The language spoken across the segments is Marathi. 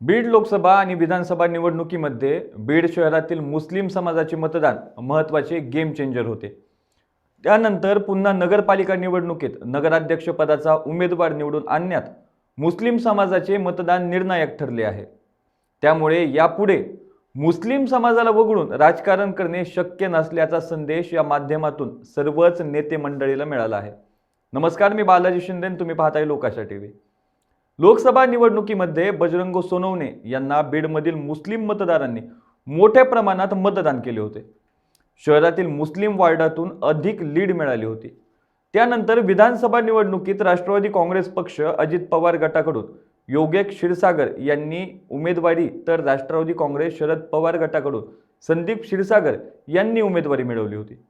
बीड लोकसभा आणि विधानसभा निवडणुकीमध्ये बीड शहरातील मुस्लिम समाजाचे मतदान महत्त्वाचे गेम चेंजर होते। त्यानंतर पुन्हा नगरपालिका निवडणुकीत नगराध्यक्ष पदाचा उमेदवार निवडून आणण्यात मुस्लिम समाजाचे मतदान निर्णायक ठरले आहे। त्यामुळे यापुढे मुस्लिम समाजाला वगळून राजकारण करणे शक्य नसल्याचा संदेश या माध्यमातून सर्वच नेते मंडळीला मिळाला आहे। नमस्कार, मी बालाजी शिंदे, तुम्ही पाहताय लोकाशा टीव्ही। लोकसभा निवडणुकीमध्ये बजरंग सोनवणे यांना बीडमधील मुस्लिम मतदारांनी मोठ्या प्रमाणात मतदान केले होते। शहरातील मुस्लिम वार्डातून अधिक लीड मिळाली होती। त्यानंतर विधानसभा निवडणुकीत राष्ट्रवादी काँग्रेस पक्ष अजित पवार गटाकडून योगेश क्षीरसागर यांनी उमेदवारी तर राष्ट्रवादी काँग्रेस शरद पवार गटाकडून संदीप क्षीरसागर यांनी उमेदवारी मिळवली होती।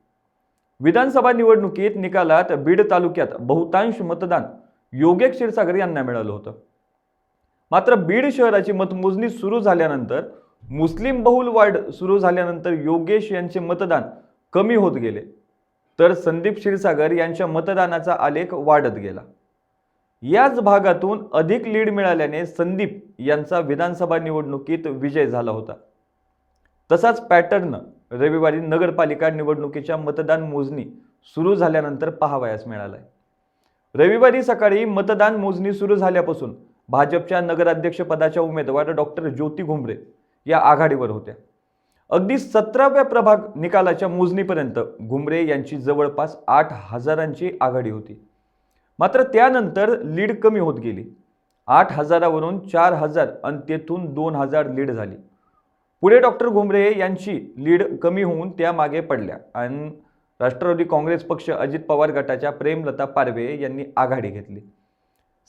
विधानसभा निवडणुकीत निकालात बीड तालुक्यात बहुतांश मतदान योगेश क्षीरसागर यांना मिळालं होतं। मात्र बीड शहराची मतमोजणी सुरू झाल्यानंतर मुस्लिम बहुल वार्ड सुरू झाल्यानंतर योगेश यांचे मतदान कमी होत गेले, तर संदीप क्षीरसागर यांच्या मतदानाचा आलेख वाढत गेला। याच भागातून अधिक लीड मिळाल्याने संदीप यांचा विधानसभा निवडणुकीत विजय झाला होता। तसाच पॅटर्न रविवारी नगरपालिका निवडणुकीच्या मतदान मोजणी सुरू झाल्यानंतर पाहावयास मिळालाय। रविवारी सकाळी मतदान मोजणी सुरू झाल्यापासून भाजपच्या नगराध्यक्ष पदाच्या उमेदवार डॉक्टर ज्योती घुमरे या आघाडीवर होत्या। अगदी 17व्या प्रभाग निकालाच्या मोजणीपर्यंत घुमरे यांची जवळपास 8,000ची आघाडी होती। मात्र त्यानंतर लीड कमी होत गेली। 8,000वरून 4,000 आणि तेथून 2,000 लीड झाली। पुढे डॉक्टर घुमरे यांची लीड कमी होऊन त्या मागे पडल्या आणि राष्ट्रवादी काँग्रेस पक्ष अजित पवार गटाच्या प्रेमलता पारवे यांनी आघाडी घेतली।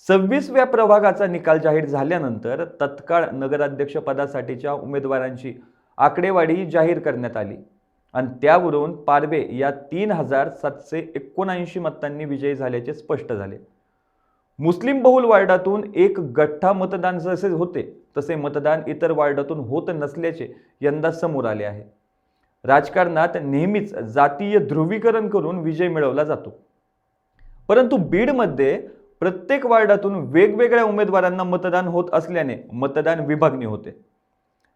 26व्या प्रभागाचा निकाल जाहीर झाल्यानंतर तत्काळ नगराध्यक्ष पदासाठीच्या उमेदवारांची आकडेवारी जाहीर करण्यात आली आणि त्यावरून पारवे या 3,779 मतांनी विजयी झाल्याचे स्पष्ट झाले। मुस्लिम बहुल वार्डातून एक गठ्ठा मतदान जसे होते तसे मतदान इतर वार्डातून होत नसल्याचे यंदा समोर आले आहे। राजकारणात नेहमीच जातीय ध्रुवीकरण करून विजय मिळवला जातो, परंतु बीडमध्ये प्रत्येक वार्डातून वेगवेगळ्या उमेदवारांना मतदान होत असल्याने मतदान विभागणी होते।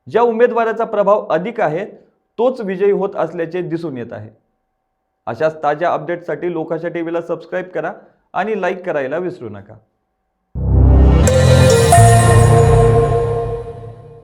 ज्या उमेदवाराचा प्रभाव अधिक आहे तोच विजयी होत असल्याचे दिसून येत आहे। अशाच ताज्या अपडेट्ससाठी लोकाशा टीव्हीला सबस्क्राइब करा आणि लाईक करायला विसरू नका।